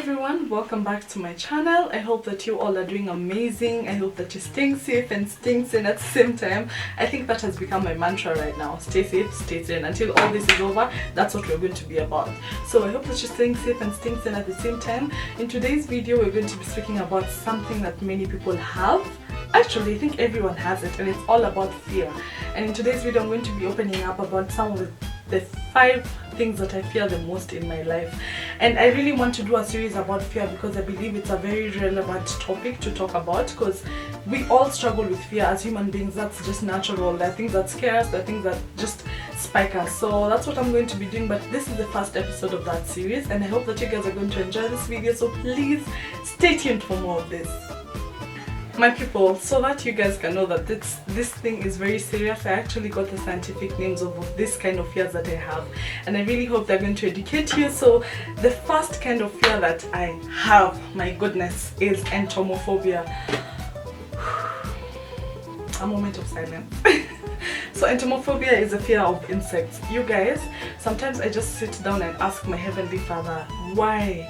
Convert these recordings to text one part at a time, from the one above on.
everyone, welcome back to my channel. I hope that you all are doing amazing. I hope that you're staying safe and staying sane at the same time. I think that has become my mantra right now. Stay safe, stay sane. Until all this is over, that's what we're going to be about. So I hope that you're staying safe and staying sane at the same time. In today's video, we're going to be speaking about something that many people have. Actually, I think everyone has it, and it's all about fear. And in today's video, I'm going to be opening up about some of the 5 things that I fear the most in my life. And I really want to do a series about fear because I believe it's a very relevant topic to talk about, because we all struggle with fear as human beings. That's just natural. There are things that scare us, there are things that just spike us. So that's what I'm going to be doing, but this is the first episode of that series, and I hope that you guys are going to enjoy this video, so please stay tuned for more of this, my people, so that you guys can know that this thing is very serious. I actually got the scientific names of this kind of fears that I have, and I really hope they're going to educate you. So the first kind of fear that I have, my goodness, is entomophobia. A moment of silence. So entomophobia is a fear of insects. You guys, sometimes I just sit down and ask my heavenly Father, why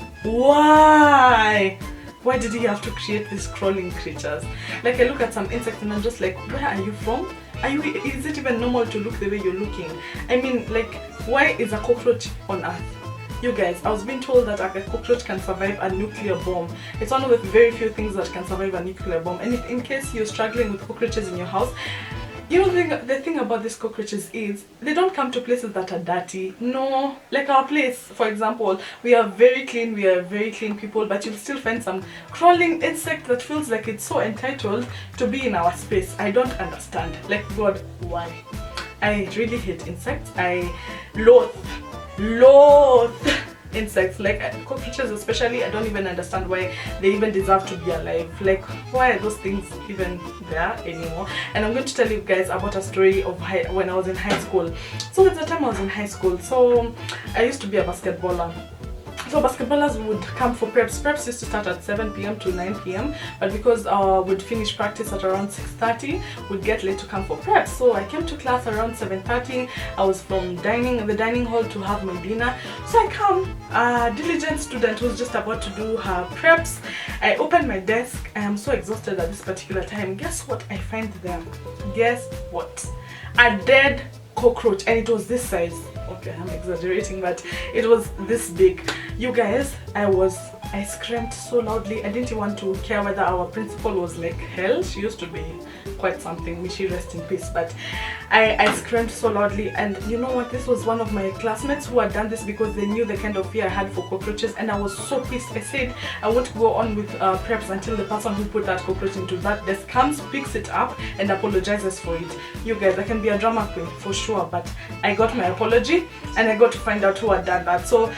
did he have to create these crawling creatures? Like, I look at some insects and I'm just like, where are you from? Is it even normal to look the way you're looking? I mean, like, why is a cockroach on Earth? You guys, I was being told that a cockroach can survive a nuclear bomb. It's one of the very few things that can survive a nuclear bomb. And if in case you're struggling with cockroaches in your house, you know, the thing about these cockroaches is they don't come to places that are dirty. No, like our place, for example, we are very clean people, but you'll still find some crawling insect that feels like it's so entitled to be in our space. I don't understand. Like, God, why? I really hate insects. I loathe insects, like cockroaches especially. I don't even understand why they even deserve to be alive. Like, why are those things even there anymore? And I'm going to tell you guys about a story of when I was in high school. So at the time I was in high school, so I used to be a basketballer. So basketballers would come for preps. Preps used to start at 7 p.m. to 9 p.m. But because we'd finish practice at around 6:30, we'd get late to come for preps. So I came to class around 7:30. I was from the dining hall to have my dinner. So I come, a diligent student who's just about to do her preps. I open my desk. I am so exhausted at this particular time. Guess what I find there? Guess what? A dead cockroach, and it was this size. Okay, I'm exaggerating, but it was this big. You guys, I screamed so loudly. I didn't even want to care whether our principal was like hell. She used to be quite something. May she rest in peace. But I screamed so loudly, and you know what? This was one of my classmates who had done this because they knew the kind of fear I had for cockroaches, and I was so pissed. I said I won't go on with preps until the person who put that cockroach into that desk comes, picks it up, and apologizes for it. You guys, I can be a drama queen for sure, but I got my apology, and I got to find out who had done that. So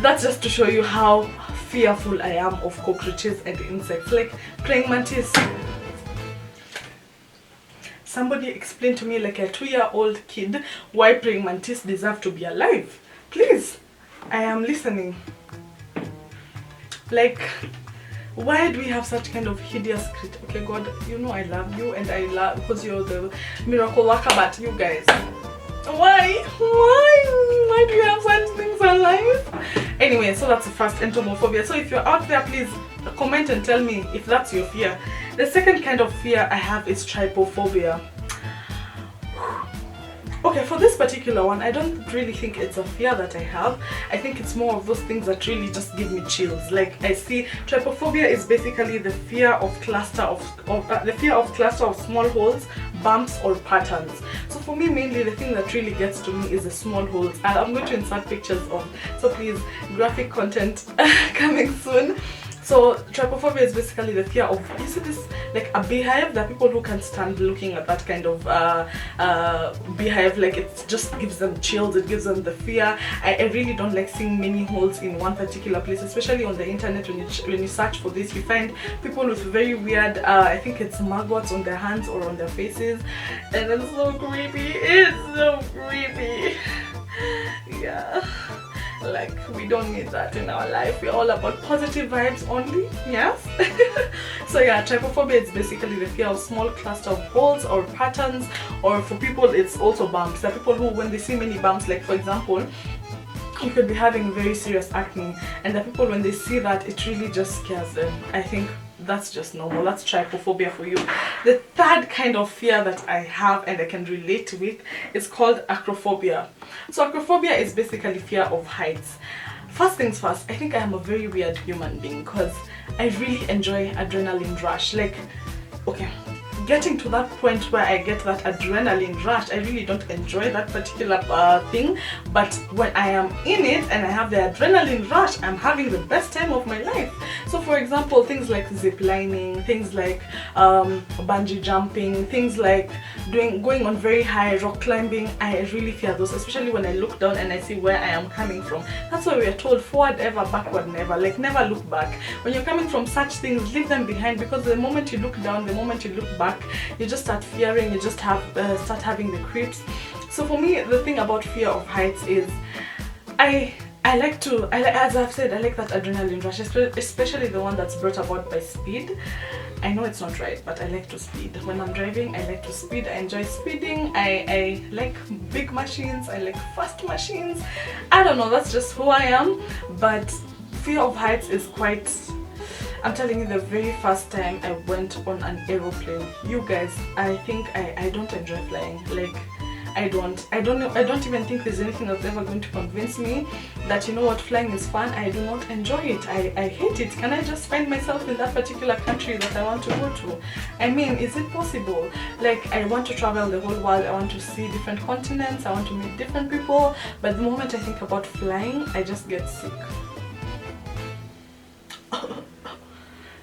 that's just to show you how fearful I am of cockroaches and insects. Like praying mantis. Somebody explain to me, like a 2-year-old kid, why praying mantis deserve to be alive. Please, I am listening. Like, why do we have such kind of hideous creature? Okay, God, you know I love you, and I love because you're the miracle worker, but you guys, why do you have such things alive? Anyway, so that's the first, entomophobia. So if you're out there, please comment and tell me if that's your fear. The second kind of fear I have is trypophobia. Okay, for this particular one, I don't really think it's a fear that I have. I think it's more of those things that really just give me chills. Like, I see trypophobia is basically the fear of cluster of small holes, bumps, or patterns. So for me, mainly the thing that really gets to me is the small holes. And I'm going to insert pictures of, so please, graphic content coming soon. So trypophobia is basically the fear of, you see this, like a beehive. There are people who can't stand looking at that kind of beehive. Like, it just gives them chills, it gives them the fear. I really don't like seeing many holes in one particular place, especially on the internet. When you search for this, you find people with very weird, I think it's maggots on their hands or on their faces, and it's so creepy. It's so creepy. Yeah. Like, we don't need that in our life. We're all about positive vibes only. Yes. So yeah, trypophobia is basically the fear of small cluster of holes or patterns, or for people it's also bumps. There are people who, when they see many bumps, like for example, you could be having very serious acne, and the people, when they see that, it really just scares them. I think that's just normal. That's trypophobia for you. The third kind of fear that I have and I can relate with is called acrophobia. So acrophobia is basically fear of heights. First things first, I think I am a very weird human being because I really enjoy adrenaline rush. Like, okay, getting to that point where I get that adrenaline rush, I really don't enjoy that particular thing, but when I am in it and I have the adrenaline rush, I'm having the best time of my life. So for example, things like zip lining, things like bungee jumping, things like going on very high rock climbing, I really fear those, especially when I look down and I see where I am coming from. That's why we are told forward ever, backward never. Like, never look back. When you're coming from such things, leave them behind, because the moment you look down, the moment you look back, you just start fearing, you just start having the creeps. So for me, the thing about fear of heights is as I've said, I like that adrenaline rush, especially the one that's brought about by speed. I know it's not right, but I like to speed. When I'm driving, I like to speed. I enjoy speeding. I like big machines. I like fast machines. I don't know, that's just who I am. But fear of heights is quite... I'm telling you, the very first time I went on an aeroplane, you guys, I think I don't enjoy flying. Like, I don't even think there's anything that's ever going to convince me that, you know what, flying is fun. I do not enjoy it. I hate it. Can I just find myself in that particular country that I want to go to? I mean, is it possible? Like, I want to travel the whole world. I want to see different continents. I want to meet different people. But the moment I think about flying, I just get sick.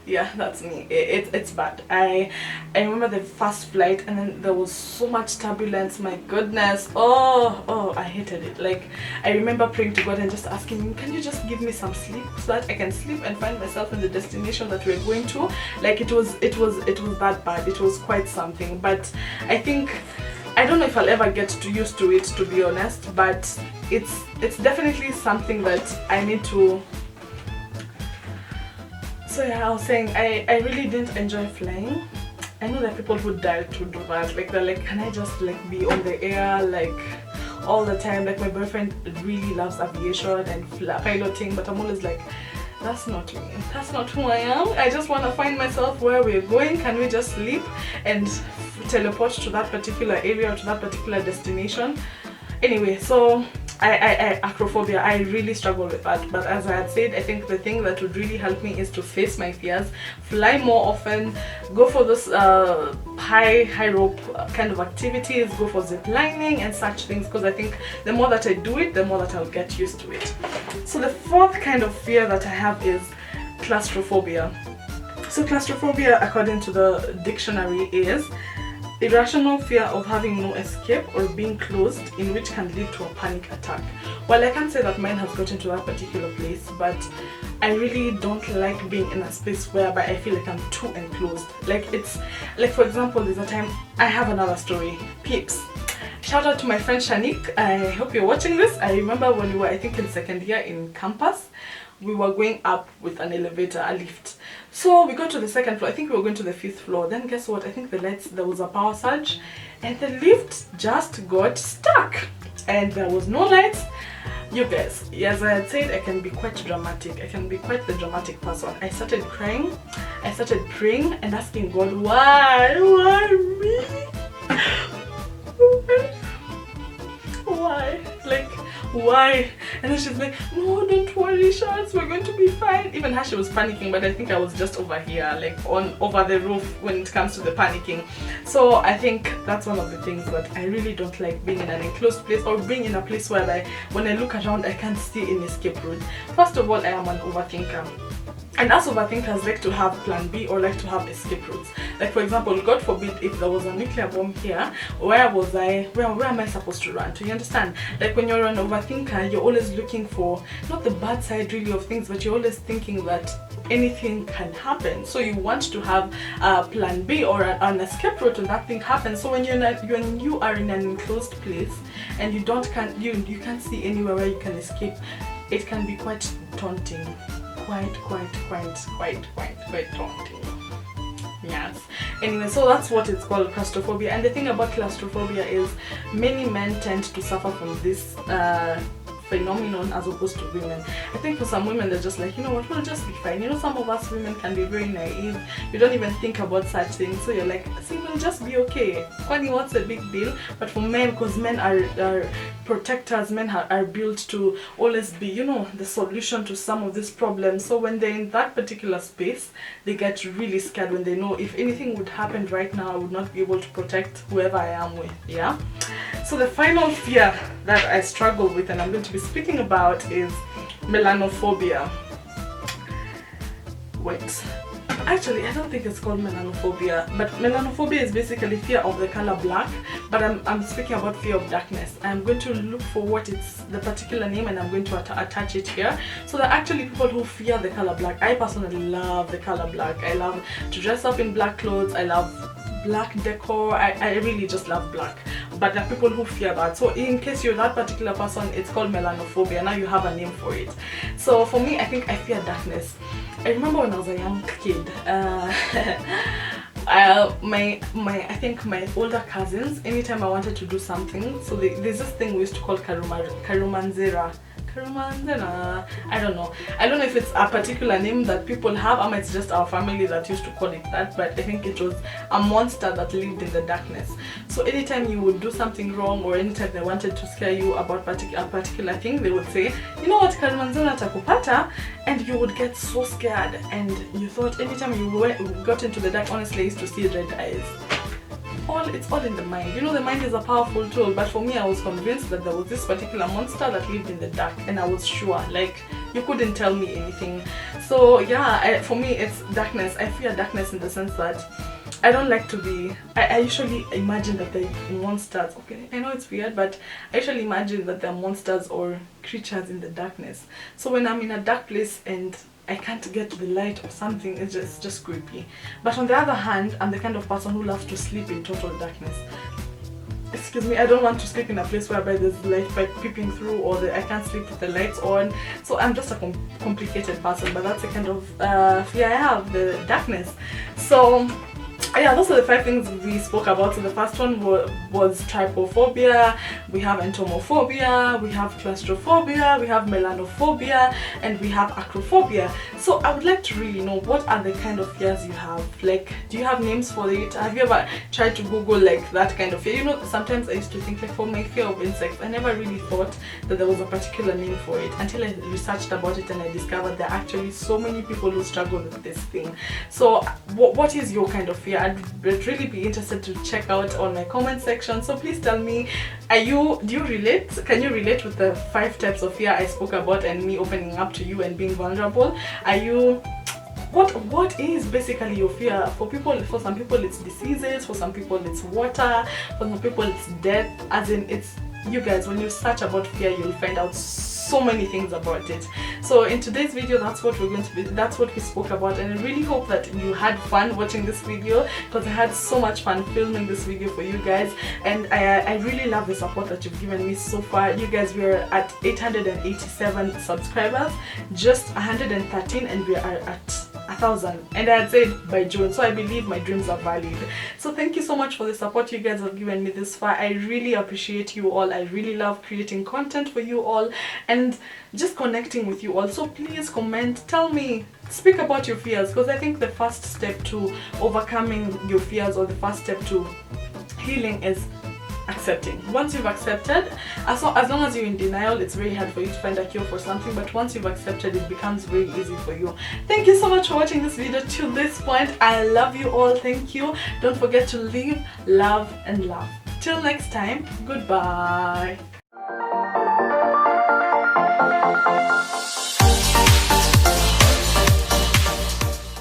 Yeah, that's me. It's bad. I remember the first flight, and then there was so much turbulence. My goodness. Oh, I hated it. Like, I remember praying to God and just asking him, can you just give me some sleep so that I can sleep and find myself in the destination that we're going to? Like, it was that bad. It was quite something. But I think, I don't know if I'll ever get used to it, to be honest, but it's definitely something that I need to... So yeah, I was saying, I really didn't enjoy flying. I know there are people who die to do that. Like, they're like, can I just like be on the air like all the time? Like, my boyfriend really loves aviation and piloting, but I'm always like, that's not me. That's not who I am. I just want to find myself where we're going. Can we just sleep and teleport to that particular area or to that particular destination? Anyway, so acrophobia, I really struggle with that. But as I had said, I think the thing that would really help me is to face my fears, fly more often, go for those high rope kind of activities, go for zip lining and such things, because I think the more that I do it, the more that I'll get used to it. So the fourth kind of fear that I have is claustrophobia. So claustrophobia, according to the dictionary, is irrational fear of having no escape or being closed, in which can lead to a panic attack. Well, I can't say that mine has gotten to that particular place, but I really don't like being in a space whereby I feel like I'm too enclosed. Like, it's like, for example, there's a time, I have another story. Peeps, shout out to my friend Shanik. I hope you're watching this. I remember when we were, I think, in second year in campus, we were going up with an elevator, a lift. So we got to the second floor. I think we were going to the 5th floor. Then guess what? I think there was a power surge and the lift just got stuck and there was no lights. You guys, as I had said, I can be quite dramatic. I can be quite the dramatic person. I started crying. I started praying and asking God, why me? Why? Like, why? And then she's like, no, don't worry, Shaz, we're going to be fine. Even her, she was panicking, but I think I was just over here, like over the roof when it comes to the panicking. So I think that's one of the things that I really don't like, being in an enclosed place or being in a place where when I look around, I can't see any escape route. First of all, I am an overthinker. And us overthinkers like to have plan B or like to have escape routes. Like, for example, God forbid, if there was a nuclear bomb here, where am I supposed to run to? You understand? Like, when you're an overthinker, you're always looking for, not the bad side really of things, but you're always thinking that anything can happen. So you want to have a plan B or an escape route when that thing happens. So when you are in an enclosed place and you can't see anywhere where you can escape, it can be quite daunting. Quite daunting. Yes. Anyway, so that's what it's called, claustrophobia. And the thing about claustrophobia is many men tend to suffer from this phenomenon as opposed to women. I think for some women they're just like, you know what, we'll just be fine. You know, some of us women can be very naive. You don't even think about such things, so you're like, see, we'll just be okay. Kwani, what's a big deal? But for men, because men are protectors, men are built to always be, you know, the solution to some of these problems. So when they're in that particular space, they get really scared when they know if anything would happen right now, I would not be able to protect whoever I am with. Yeah. So the final fear that I struggle with and I'm going to be speaking about is melanophobia. Wait. Actually, I don't think it's called melanophobia, but melanophobia is basically fear of the color black, but I'm speaking about fear of darkness. I'm going to look for what it's the particular name and I'm going to attach it here. So there are actually people who fear the color black. I personally love the color black. I love to dress up in black clothes. I love black decor. I really just love black. But there are people who fear that. So in case you're that particular person, it's called melanophobia. Now you have a name for it. So for me, I think I fear darkness. I remember when I was a young kid, I think my older cousins, anytime I wanted to do something, so there's this thing we used to call karumanzera. I don't know if it's a particular name that people have, or it's just our family that used to call it that, but I think it was a monster that lived in the darkness. So anytime you would do something wrong, or anytime they wanted to scare you about a particular thing, they would say, you know what, karumanzera takupata, and you would get so scared, and you thought anytime you got into the dark, honestly I used to see red eyes. It's all in the mind. You know, the mind is a powerful tool, but for me, I was convinced that there was this particular monster that lived in the dark, and I was sure, like, you couldn't tell me anything. So yeah, for me it's darkness. I fear darkness in the sense that I don't like to be, I usually imagine that there are monsters. Okay, I know it's weird, but I usually imagine that there are monsters or creatures in the darkness. So when I'm in a dark place and I can't get the light or something, it's just creepy. But on the other hand, I'm the kind of person who loves to sleep in total darkness. Excuse me, I don't want to sleep in a place whereby there's light peeping through, or I can't sleep with the lights on. So I'm just a complicated person, but that's the kind of fear I have, the darkness. So yeah, those are the 5 things we spoke about. So the first one was trypophobia, we have entomophobia, we have claustrophobia, we have melanophobia, and we have acrophobia. So I would like to really know, what are the kind of fears you have? Like, do you have names for it? Have you ever tried to Google like that kind of fear? You know, sometimes I used to think, like, for my fear of insects, I never really thought that there was a particular name for it until I researched about it and I discovered there are actually so many people who struggle with this thing. So what is your kind of fear? I'd really be interested to check out on my comment section. So please tell me, do you relate? Can you relate with the 5 types of fear I spoke about and me opening up to you and being vulnerable? Are you, what is basically your fear? For some people it's diseases, for some people it's water, for some people it's death. As in, it's, you guys, when you search about fear, you'll find out so many things about it. So in today's video, that's what we spoke about, and I really hope that you had fun watching this video, because I had so much fun filming this video for you guys, and I really love the support that you've given me so far. You guys, we're at 887 subscribers, just 113, and we are at 1,000, and I had said by June, so I believe my dreams are valid. So thank you so much for the support you guys have given me this far. I really appreciate you all. I really love creating content for you all and just connecting with you all. So please comment, tell me, speak about your fears, because I think the first step to overcoming your fears, or the first step to healing, is accepting. Once you've accepted, as long as you're in denial, it's very hard for you to find a cure for something, but once you've accepted, it becomes very easy for you. Thank you so much for watching this video to this point. I love you all. Thank you. Don't forget to live, love, and love. Till next time, goodbye.